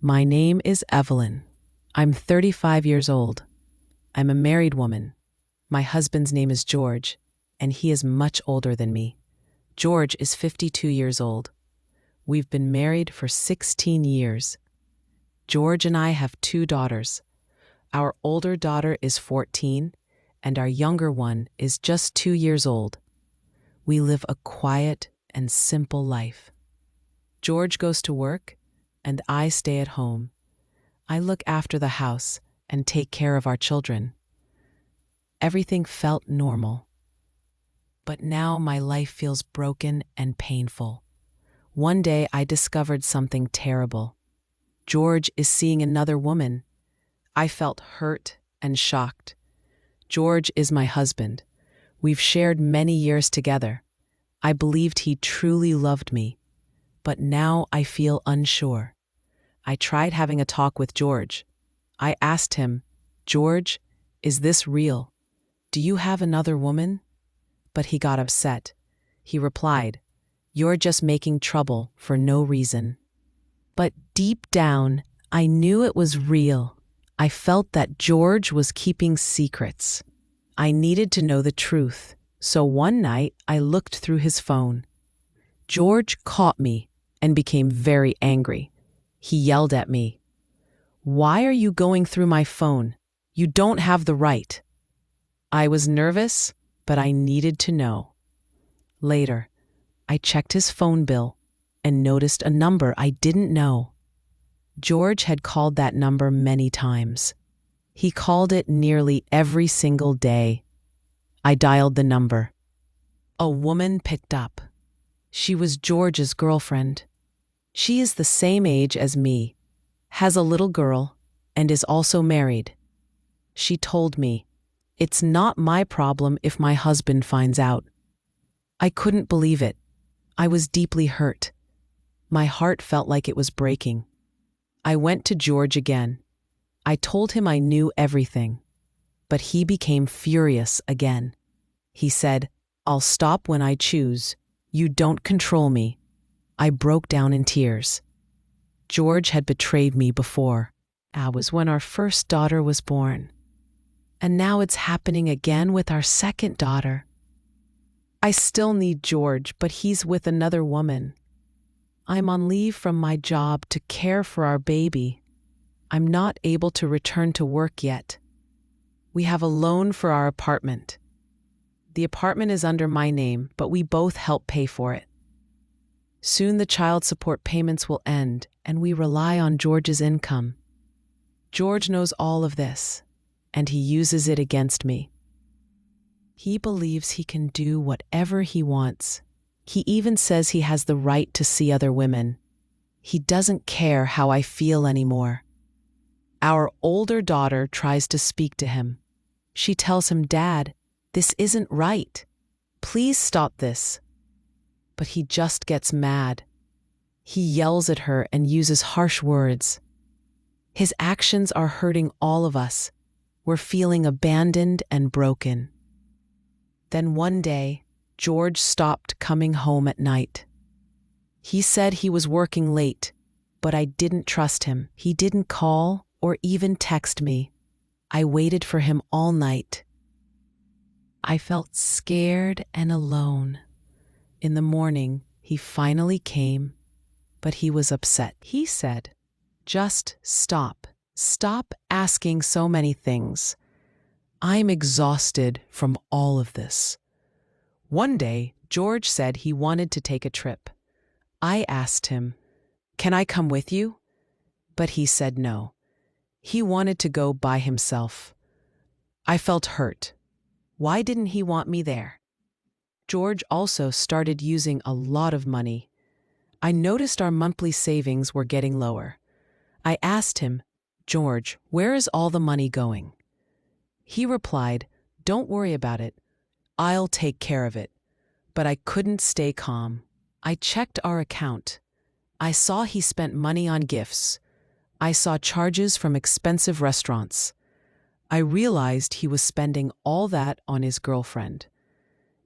My name is Evelyn. I'm 35 years old. I'm a married woman. My husband's name is George, and he is much older than me. George is 52 years old. We've been married for 16 years. George and I have two daughters. Our older daughter is 14, and our younger one is just 2 years old. We live a quiet and simple life. George goes to work, and I stay at home. I look after the house and take care of our children. Everything felt normal. But now my life feels broken and painful. One day I discovered something terrible. George is seeing another woman. I felt hurt and shocked. George is my husband. We've shared many years together. I believed he truly loved me. But now I feel unsure. I tried having a talk with George. I asked him, "George, is this real? Do you have another woman?" But he got upset. He replied, "You're just making trouble for no reason." But deep down, I knew it was real. I felt that George was keeping secrets. I needed to know the truth, so one night I looked through his phone. George caught me and became very angry. He yelled at me, "Why are you going through my phone? You don't have the right." I was nervous, but I needed to know. Later, I checked his phone bill and noticed a number I didn't know. George had called that number many times. He called it nearly every single day. I dialed the number. A woman picked up. She was George's girlfriend. She is the same age as me, has a little girl, and is also married. She told me, "It's not my problem if my husband finds out." I couldn't believe it. I was deeply hurt. My heart felt like it was breaking. I went to George again. I told him I knew everything, but he became furious again. He said, "I'll stop when I choose. You don't control me." I broke down in tears. George had betrayed me before. That was when our first daughter was born. And now it's happening again with our second daughter. I still need George, but he's with another woman. I'm on leave from my job to care for our baby. I'm not able to return to work yet. We have a loan for our apartment. The apartment is under my name, but we both help pay for it. Soon the child support payments will end, and we rely on George's income. George knows all of this, and he uses it against me. He believes he can do whatever he wants. He even says he has the right to see other women. He doesn't care how I feel anymore. Our older daughter tries to speak to him. She tells him, "Dad, this isn't right. Please stop this." But he just gets mad. He yells at her and uses harsh words. His actions are hurting all of us. We're feeling abandoned and broken. Then one day, George stopped coming home at night. He said he was working late, but I didn't trust him. He didn't call or even text me. I waited for him all night. I felt scared and alone. In the morning, he finally came, but he was upset. He said, "Just stop. Stop asking so many things. I'm exhausted from all of this." One day, George said he wanted to take a trip. I asked him, "Can I come with you?" But he said no. He wanted to go by himself. I felt hurt. Why didn't he want me there? George also started using a lot of money. I noticed our monthly savings were getting lower. I asked him, "George, where is all the money going?" He replied, "Don't worry about it. I'll take care of it." But I couldn't stay calm. I checked our account. I saw he spent money on gifts. I saw charges from expensive restaurants. I realized he was spending all that on his girlfriend.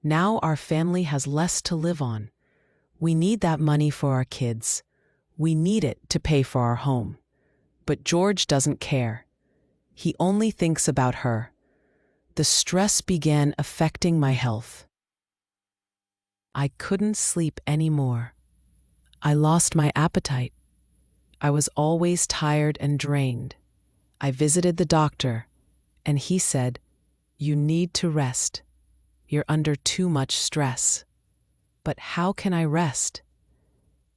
Now our family has less to live on. We need that money for our kids. We need it to pay for our home. But George doesn't care. He only thinks about her. The stress began affecting my health. I couldn't sleep anymore. I lost my appetite. I was always tired and drained. I visited the doctor, and he said, "You need to rest. You're under too much stress." But how can I rest?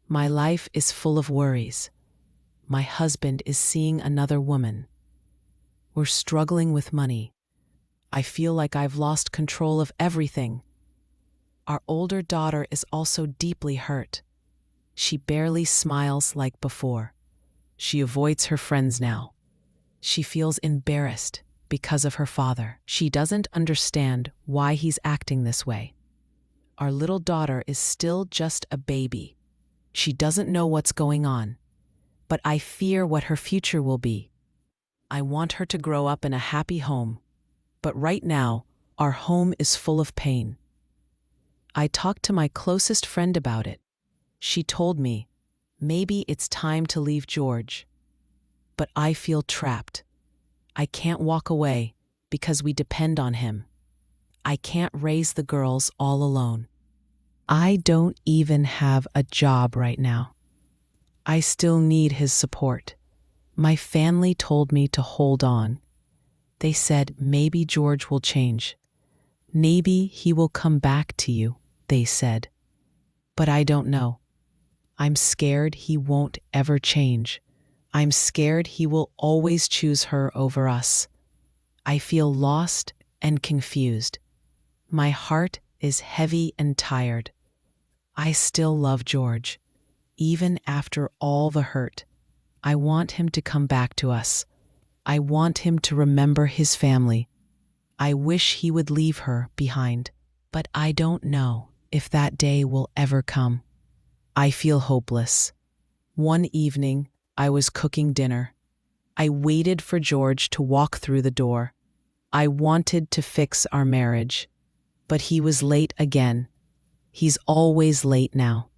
My life is full of worries. My husband is seeing another woman. We're struggling with money. I feel like I've lost control of everything. Our older daughter is also deeply hurt. She barely smiles like before. She avoids her friends now. She feels embarrassed because of her father. She doesn't understand why he's acting this way. Our little daughter is still just a baby. She doesn't know what's going on, but I fear what her future will be. I want her to grow up in a happy home, but right now, our home is full of pain. I talked to my closest friend about it. She told me, maybe it's time to leave George. But I feel trapped. I can't walk away because we depend on him. I can't raise the girls all alone. I don't even have a job right now. I still need his support. My family told me to hold on. They said maybe George will change. Maybe he will come back to you, they said. But I don't know. I'm scared he won't ever change. I'm scared he will always choose her over us. I feel lost and confused. My heart is heavy and tired. I still love George, even after all the hurt. I want him to come back to us. I want him to remember his family. I wish he would leave her behind, but I don't know if that day will ever come. I feel hopeless. One evening, I was cooking dinner. I waited for George to walk through the door. I wanted to fix our marriage, but he was late again. He's always late now.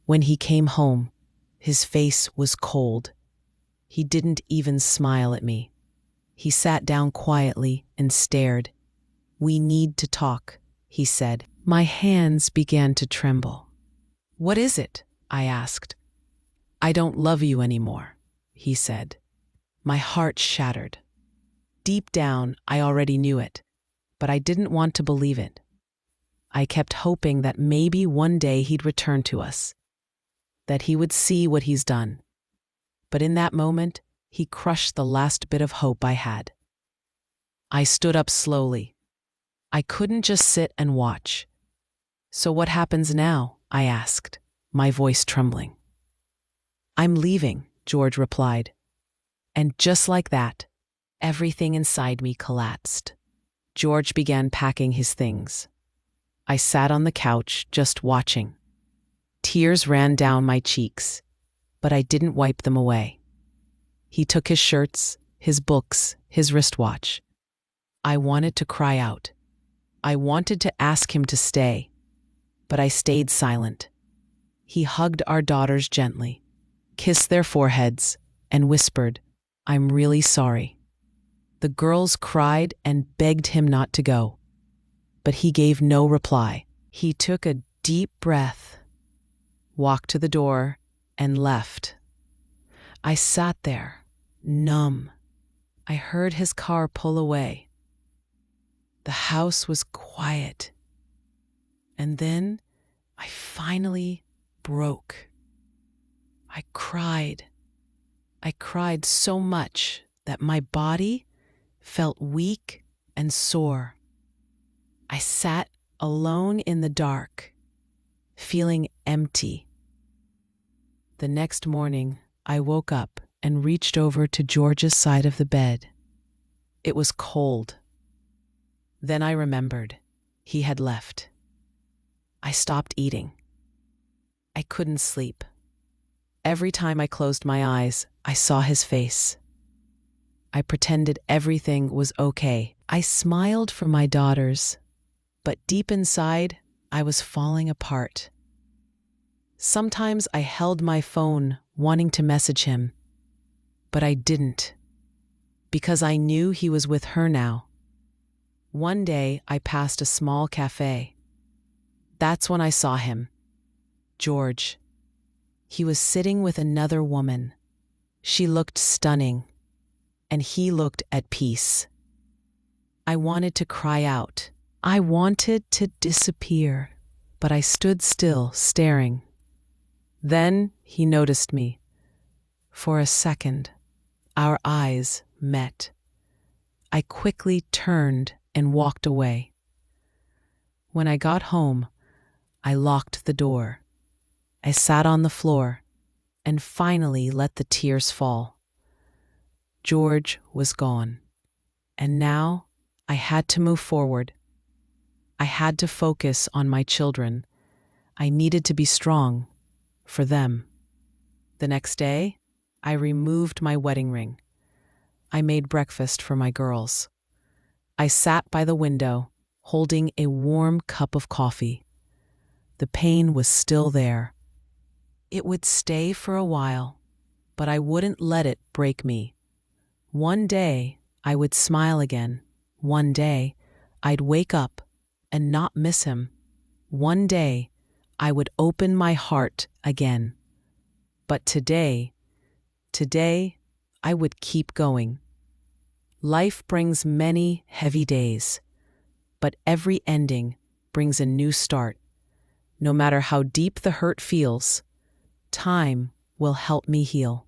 When he came home, his face was cold. He didn't even smile at me. He sat down quietly and stared. "We need to talk," he said. My hands began to tremble. "What is it?" I asked. "I don't love you anymore," he said. My heart shattered. Deep down, I already knew it, but I didn't want to believe it. I kept hoping that maybe one day he'd return to us, that he would see what he's done. But in that moment, he crushed the last bit of hope I had. I stood up slowly. I couldn't just sit and watch. "So what happens now?" I asked, my voice trembling. "I'm leaving," George replied. And just like that, everything inside me collapsed. George began packing his things. I sat on the couch, just watching. Tears ran down my cheeks, but I didn't wipe them away. He took his shirts, his books, his wristwatch. I wanted to cry out. I wanted to ask him to stay, but I stayed silent. He hugged our daughters gently, kissed their foreheads, and whispered, "I'm really sorry." The girls cried and begged him not to go, but he gave no reply. He took a deep breath, walked to the door, and left. I sat there, numb. I heard his car pull away. The house was quiet. And then I finally broke. I cried. I cried so much that my body felt weak and sore. I sat alone in the dark, feeling empty. The next morning, I woke up and reached over to George's side of the bed. It was cold. Then I remembered. He had left. I stopped eating. I couldn't sleep. Every time I closed my eyes, I saw his face. I pretended everything was okay. I smiled for my daughters, but deep inside, I was falling apart. Sometimes I held my phone, wanting to message him, but I didn't, because I knew he was with her now. One day I passed a small cafe. That's when I saw him. George. He was sitting with another woman. She looked stunning, and he looked at peace. I wanted to cry out. I wanted to disappear, but I stood still, staring. Then he noticed me. For a second, our eyes met. I quickly turned and walked away. When I got home, I locked the door. I sat on the floor and finally let the tears fall. George was gone, and now I had to move forward. I had to focus on my children. I needed to be strong for them. The next day, I removed my wedding ring. I made breakfast for my girls. I sat by the window, holding a warm cup of coffee. The pain was still there. It would stay for a while, but I wouldn't let it break me. One day, I would smile again. One day, I'd wake up and not miss him. One day, I would open my heart again. But today, I would keep going. Life brings many heavy days, but every ending brings a new start. No matter how deep the hurt feels, time will help me heal.